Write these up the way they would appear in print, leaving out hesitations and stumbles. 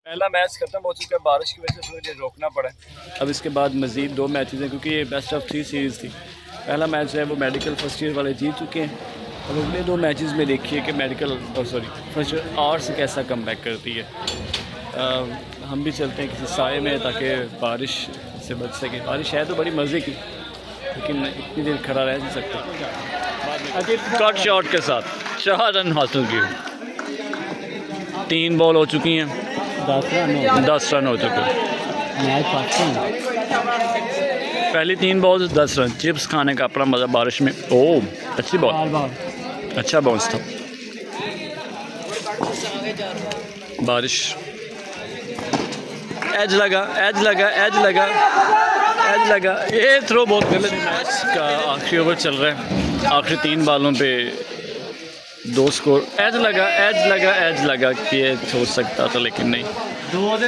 पहला मैच ख़त्म हो चुका है, बारिश की वजह से थोड़ी देर रोकना पड़ा। अब इसके बाद मज़ीद 2 मैचेस हैं क्योंकि ये बेस्ट ऑफ 3 सीरीज़ थी। पहला मैच है वो मेडिकल फर्स्ट ईयर वाले जीत चुके हैं। अब अगले 2 मैचेस में देखिए कि मेडिकल फर्स्ट ईयर आर्ट्स कैसा कम बैक करती है। हम भी चलते हैं किसी साए में ताकि बारिश से बच सके। बारिश है तो बड़ी मज़े की, लेकिन इतनी देर खड़ा रह नहीं सकते। कट शॉट के साथ 4 रन हासिल किए। 3 बॉल हो चुकी हैं, 10 रन हो चुके हैं। पहली 3 बॉल 10 रन। चिप्स खाने का अपना मज़ा बारिश में। ओह अच्छी बॉल, अच्छा बाउंस था। बारिश एज लगा, एज लगा, एज लगा, एज लगा। ये थ्रो बहुत गलत। मैच का आखिरी ओवर चल रहा है, आखिरी 3 बॉलों पे 2 स्कोर। एज लगा, एज लगा, एज लगा कि ये सोच सकता था लेकिन नहीं।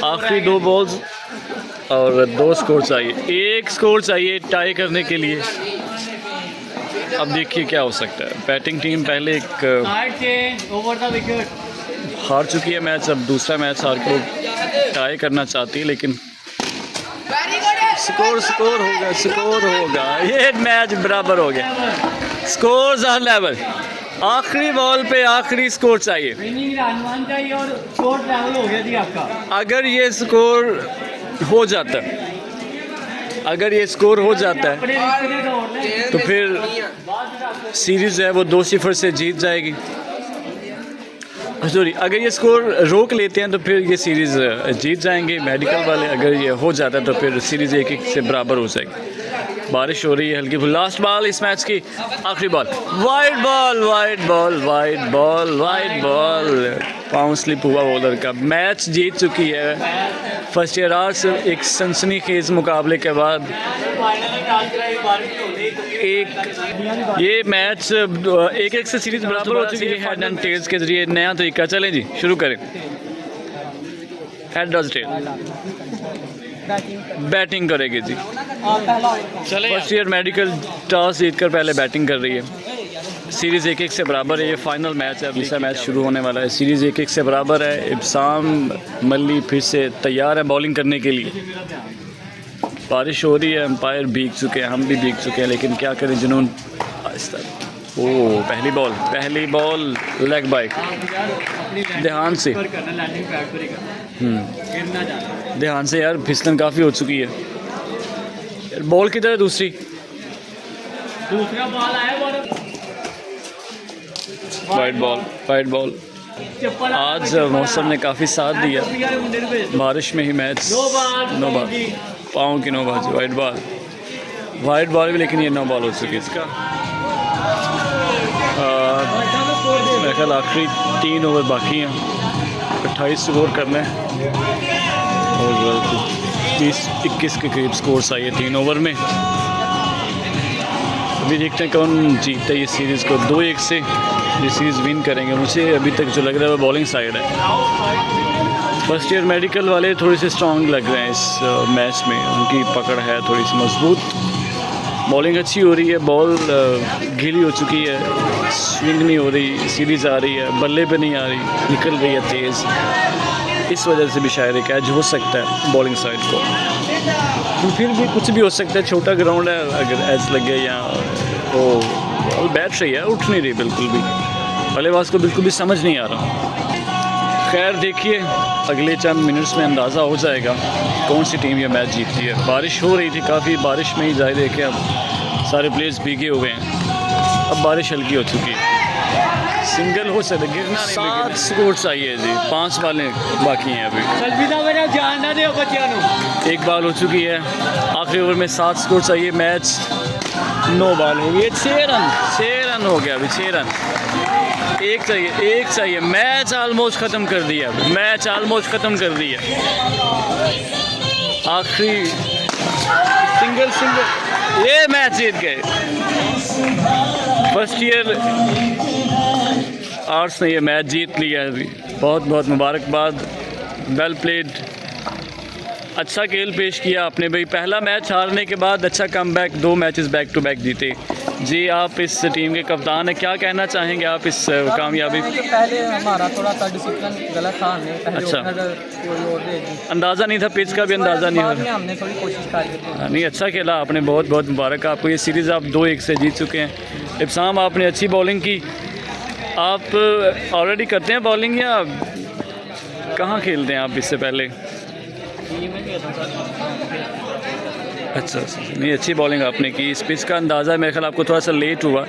आखिरी 2 बॉल्स और 2 स्कोर चाहिए। 1 स्कोर चाहिए टाई करने के लिए। अब देखिए क्या हो सकता है। बैटिंग टीम पहले एक हार चुकी है मैच, अब दूसरा मैच हार को टाई करना चाहती है, लेकिन स्कोर होगा, स्कोर होगा। ये मैच बराबर हो गया, स्कोर्स आर लेवल। आखिरी बॉल पे आखिरी स्कोर चाहिए। और स्कोर लेवल हो गया जी आपका। अगर ये स्कोर हो जाता, अगर ये स्कोर हो जाता है तो फिर सीरीज़ है वो 2-0 से जीत जाएगी। सॉरी, अगर ये स्कोर रोक लेते हैं तो फिर ये सीरीज़ जीत जाएंगे मेडिकल वाले। अगर ये हो जाता है तो फिर सीरीज़ 1-1 से बराबर हो जाएगी। बारिश हो रही है हल्की। लास्ट बॉल इस मैच की, आखिरी ball. Wide ball, wide ball, wide ball, wide ball. पाँव स्लिप हुआ बॉलर का। मैच जीत चुकी है फर्स्ट ईयर आर्ट्स एक सनसनीखेज मुकाबले के बाद। ये मैच 1-1 से सीरीज बराबर हो चुकी है हेड एंड टेल्स के जरिए। नया तरीका, चलें जी शुरू करें। हेड डज टेल, बैटिंग करेगी जी। फर्स्ट ईयर मेडिकल टॉस जीतकर पहले बैटिंग कर रही है। सीरीज़ 1-1 से बराबर है। ये फाइनल मैच है, दूसरा मैच शुरू होने वाला है। सीरीज़ 1-1 से बराबर है। इब्साम मल्ली फिर से तैयार है बॉलिंग करने के लिए। बारिश हो रही है, एम्पायर भीग चुके हैं, हम भी भीग चुके हैं, लेकिन क्या करें जुनून। ओह पहली बॉल लेग बाइक। ध्यान से, ध्यान से यार, फिसलन काफ़ी हो चुकी है। बॉल किधर है दूसरा बॉल आया। Wide ball. आज मौसम ने काफ़ी साथ दिया। बारिश में ही मैच। नो बॉल, पाँव की 9 बाजी। वाइड बॉल भी, लेकिन ये 9 बॉल हो चुकी है इसका। मेरे ख्याल आखिरी 3 ओवर बाकी हैं। 28 स्कोर करना है और 20-21 के करीब स्कोर चाहिए 3 ओवर में। अभी देखते हैं कौन जीतता है ये सीरीज़ को। 2-1 से ये सीरीज़ विन करेंगे। मुझे अभी तक जो लग रहा है वो बॉलिंग साइड है। फर्स्ट ईयर मेडिकल वाले थोड़े से स्ट्रॉन्ग लग रहे हैं इस मैच में। उनकी पकड़ है थोड़ी सी मजबूत। बॉलिंग अच्छी हो रही है, बॉल गीली हो चुकी है, स्विंग नहीं हो रही, सीरीज़ आ रही है, बल्ले पे नहीं आ रही, निकल रही है तेज़। इस वजह से भी शायद एक एज हो सकता है बॉलिंग साइड को। तो फिर भी कुछ भी हो सकता है, छोटा ग्राउंड है, अगर एज लग गया या तो बॉल बैठ रही है, उठ नहीं रही बिल्कुल भी। बल्लेबाज को बिल्कुल भी समझ नहीं आ रहा। खैर देखिए, अगले चंद मिनट्स में अंदाज़ा हो जाएगा कौन सी टीम ये मैच जीतती है। बारिश हो रही थी काफ़ी, बारिश में ही जाए देखे अब सारे प्लेयर्स भीगे हुए हैं। अब बारिश हल्की हो चुकी है। सिंगल हो सकता है, गिरना नहीं। 7 स्कोर चाहिए जी, 5 बॉलें बाकी हैं अभी। 1 बॉल हो चुकी है, आखिरी ओवर में 7 स्कोर चाहिए। मैच 9 बॉल हो गई। 6 रन हो गया अभी, 6 रन। एक चाहिए। मैच ऑलमोस्ट ख़त्म कर दिया, मैच ऑलमोस्ट ख़त्म कर दिया। आखिरी सिंगल, ये मैच जीत गए। फर्स्ट ईयर आर्ट्स ने ये मैच जीत लिया है। बहुत बहुत मुबारकबाद, वेल प्लेड। अच्छा खेल पेश किया आपने भाई। पहला मैच हारने के बाद अच्छा comeback, 2 matches back to back जीते। जी आप इस टीम के कप्तान हैं, क्या कहना चाहेंगे आप इस कामयाबी? पहले हमारा थोड़ा सा डिसिप्लिन गलत था, हमने पहले अच्छा। ओपनर कोई और दे दी, अंदाज़ा नहीं था, पिच का भी अंदाज़ा नहीं हो बाद में रहा। हमने थोड़ी कोशिश करी। नहीं अच्छा खेला आपने, बहुत बहुत मुबारक आपको, ये सीरीज़ आप 2-1 से जीत चुके हैं। इब्साम आपने अच्छी बॉलिंग की, आप ऑलरेडी करते हैं बॉलिंग या कहाँ खेलते हैं आप इससे पहले? अच्छा नहीं अच्छी बॉलिंग आपने की, इस पिच का अंदाज़ा मेरे ख्याल आपको थोड़ा सा लेट हुआ।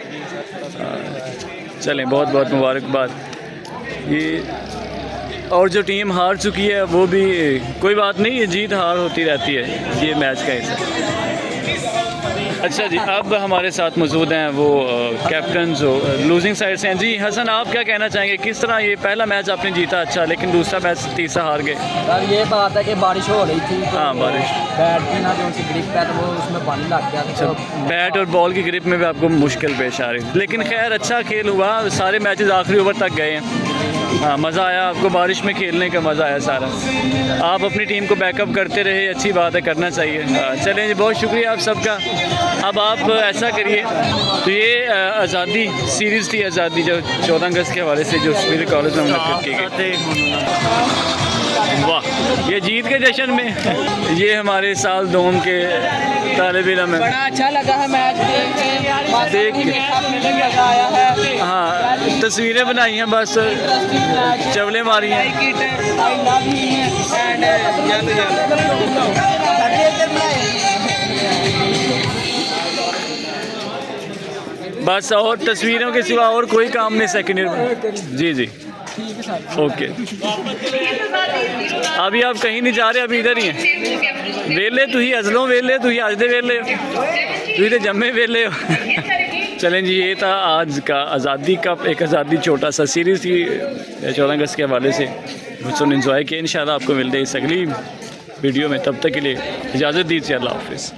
चलें बहुत बहुत मुबारकबाद। ये और जो टीम हार चुकी है वो भी कोई बात नहीं, ये जीत हार होती रहती है, ये मैच का हिस्सा। अच्छा जी अब हमारे साथ मौजूद हैं वो कैप्टन जो लूजिंग साइड से हैं। जी हसन आप क्या कहना चाहेंगे, किस तरह ये पहला मैच आपने जीता अच्छा, लेकिन दूसरा मैच तीसरा हार गए? सर ये बात है कि बारिश हो रही थी, हाँ बारिश, बैट की ना जो उनकी ग्रिप है तो वो उसमें पानी लग गया था, तो बैट और बॉल की ग्रिप में भी आपको मुश्किल पेश आ रही थी, लेकिन खैर अच्छा खेल हुआ, सारे मैचेस आखिरी ओवर तक गए हैं। हाँ मज़ा आया आपको, बारिश में खेलने का मज़ा आया सारा। आप अपनी टीम को बैकअप करते रहे, अच्छी बात है, करना चाहिए। चलें जी बहुत शुक्रिया आप सबका। अब आप ऐसा करिए, तो ये आज़ादी सीरीज़ थी, आज़ादी जो 14 अगस्त के हवाले से जो मेरे कॉलेज में मुनक़्क़िद की गई। वाह ये जीत के जश्न में ये हमारे साल दोम के तालिब इल्म है। बड़ा अच्छा लगा है मैच देख के। मज़ा आया है। हाँ तस्वीरें बनाई हैं, बस चवले मारी हैं। बस और तस्वीरों के सिवा और कोई काम नहीं सेकेंड ईयर में। जी जी ओके, अभी आप कहीं नहीं जा रहे, अभी इधर ही हैं। वेले तुही अजलों वेले तुही अज दे वेले तुही तो जम्मे वेले हो। चलें जी ये था आज का आज़ादी कप, एक आज़ादी छोटा सा सीरीज़ थी 14 अगस्त के हवाले से, बच्चों ने इन्जॉय किया। इंशाल्लाह आपको मिलते हैं इस अगली वीडियो में, तब तक के लिए इजाज़त दीजिए, अल्लाह हाफ़िज़।